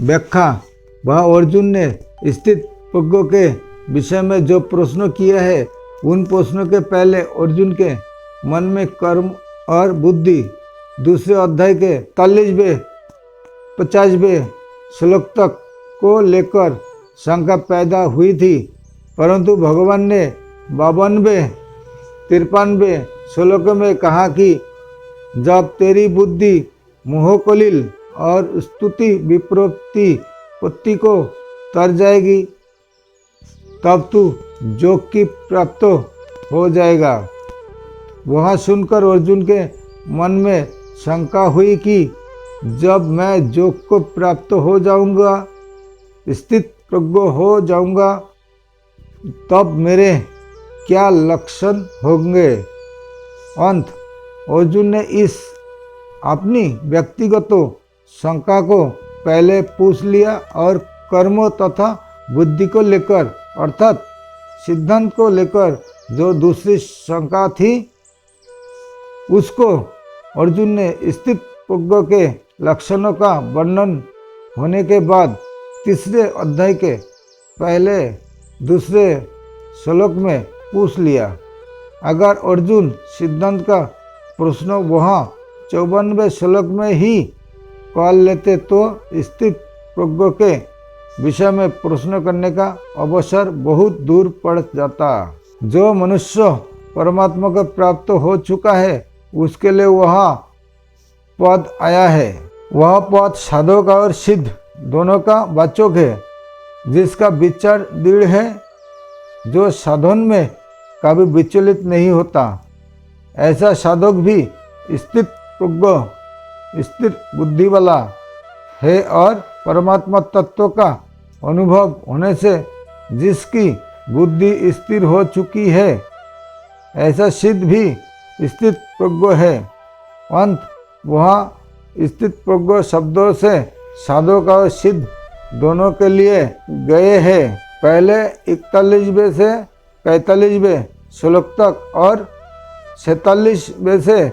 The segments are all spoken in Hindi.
व्याख्या। वह अर्जुन ने स्थित प्रज्ञों के विषय में जो प्रश्न किया है उन प्रश्नों के पहले अर्जुन के मन में कर्म और बुद्धि दूसरे अध्याय के 40वें श्लोक तक को लेकर शंका पैदा हुई थी, परंतु भगवान ने 52-53 श्लोक में कहा कि जब तेरी बुद्धि मोहकलिल और स्तुति विप्रति को तर जाएगी तब तू योग की प्राप्त हो जाएगा। वह सुनकर अर्जुन के मन में शंका हुई कि जब मैं योग को प्राप्त हो जाऊंगा, स्थित प्रज्ञ हो जाऊंगा, तब मेरे क्या लक्षण होंगे। अंत अर्जुन ने इस अपनी व्यक्तिगत शंका को पहले पूछ लिया और कर्म तथा बुद्धि को लेकर अर्थात सिद्धांत को लेकर जो दूसरी शंका थी उसको अर्जुन ने स्थित प्रज्ञ के लक्षणों का वर्णन होने के बाद तीसरे अध्याय के पहले दूसरे श्लोक में पूछ लिया। अगर अर्जुन सिद्धांत का प्रश्न वहाँ 54वें श्लोक में ही कर लेते तो स्थित प्रज्ञ के विषय में प्रश्न करने का अवसर बहुत दूर पड़ जाता। जो मनुष्य परमात्मा को प्राप्त हो चुका है उसके लिए वह पद आया है। वह पद साधक और सिद्ध दोनों का वाचक है, जिसका विचार दृढ़ है, जो साधन में कभी विचलित नहीं होता। ऐसा साधक भी स्थित प्रज्ञ स्थिर बुद्धि वाला है और परमात्मा तत्व का अनुभव होने से जिसकी बुद्धि स्थिर हो चुकी है ऐसा सिद्ध भी स्थित प्रज्ञ है। अंत वहाँ स्थित प्रज्ञ शब्दों से साधक और सिद्ध दोनों के लिए गए हैं। पहले 41वें से 45वें श्लोक तक और 46वें से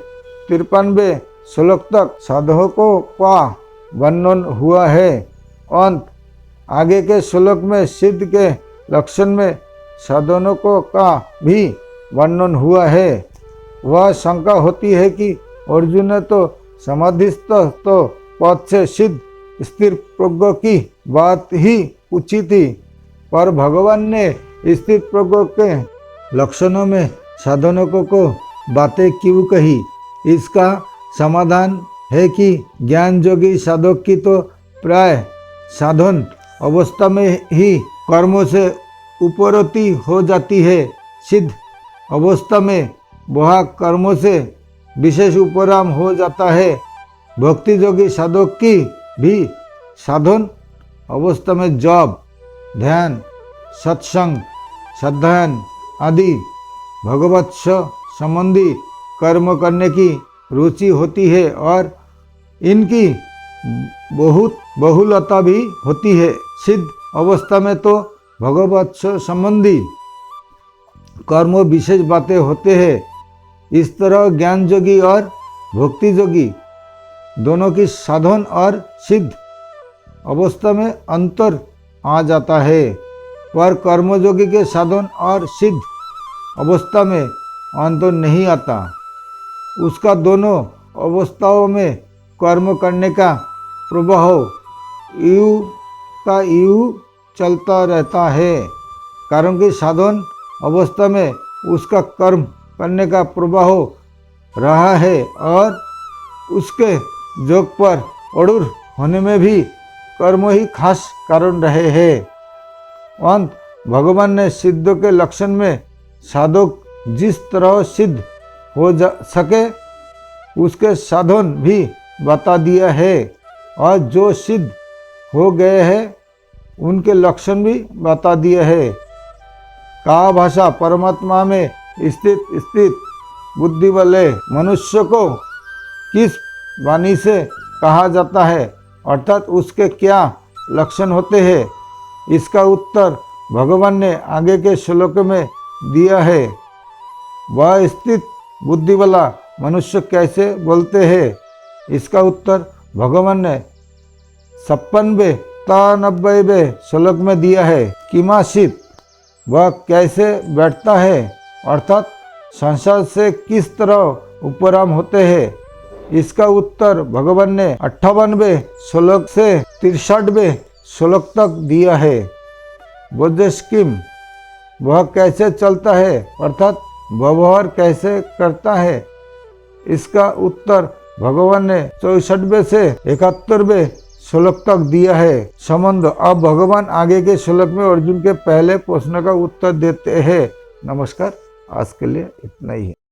53वें श्लोक तक साधकों का वर्णन हुआ है। अंत आगे के श्लोक में सिद्ध के लक्षण में साधकों का भी वर्णन हुआ है। वह शंका होती है कि अर्जुन ने तो समाधिस्थ तो पद से सिद्ध स्थिर प्रज्ञ की बात ही पूछी थी, पर भगवान ने स्थिर प्रज्ञ के लक्षणों में साधकों को बातें क्यों कही। इसका समाधान है कि ज्ञान योगी साधक की तो प्राय साधन अवस्था में ही कर्मों से उपरति हो जाती है। सिद्ध अवस्था में वह कर्मों से विशेष उपराम हो जाता है। भक्ति योगी साधक की भी साधन अवस्था में जप, ध्यान, सत्संग, साधन आदि भगवत संबंधी कर्म करने की रुचि होती है और इनकी बहुत बहुलता भी होती है। सिद्ध अवस्था में तो भगवत संबंधी कर्म विशेष बातें होते हैं। इस तरह ज्ञान योगी और भक्ति योगी दोनों की साधन और सिद्ध अवस्था में अंतर आ जाता है, पर कर्मयोगी के साधन और सिद्ध अवस्था में अंतर नहीं आता। उसका दोनों अवस्थाओं में कर्म करने का प्रवाह यूं चलता रहता है, कारण कि साधन अवस्था में उसका कर्म करने का प्रवाह रहा है और उसके योग पर अड़ूर होने में भी कर्म ही खास कारण रहे हैं। अंत भगवान ने सिद्ध के लक्षण में साधक जिस तरह सिद्ध हो सके उसके साधन भी बता दिया है और जो सिद्ध हो गए हैं उनके लक्षण भी बता दिए हैं। का भाषा परमात्मा में स्थित बुद्धि वाले मनुष्य को किस वाणी से कहा जाता है, अर्थात उसके क्या लक्षण होते हैं, इसका उत्तर भगवान ने आगे के श्लोक में दिया है। वह स्थित बुद्धि वाला मनुष्य कैसे बोलते हैं, इसका उत्तर भगवान ने 56वें 97वें श्लोक में दिया है। किमासित, वह कैसे बैठता है, अर्थात संसार से किस तरह उपराम होते हैं। इसका उत्तर भगवान ने 58वें श्लोक से 63वें श्लोक तक दिया है। बोधस्किम, वह कैसे चलता है, अर्थात व्यवहार कैसे करता है। इसका उत्तर भगवान ने 64वें से 71वें श्लोक तक दिया है। संबंध, अब भगवान आगे के श्लोक में अर्जुन के पहले प्रश्न का उत्तर देते हैं। नमस्कार, आज के लिए इतना ही है।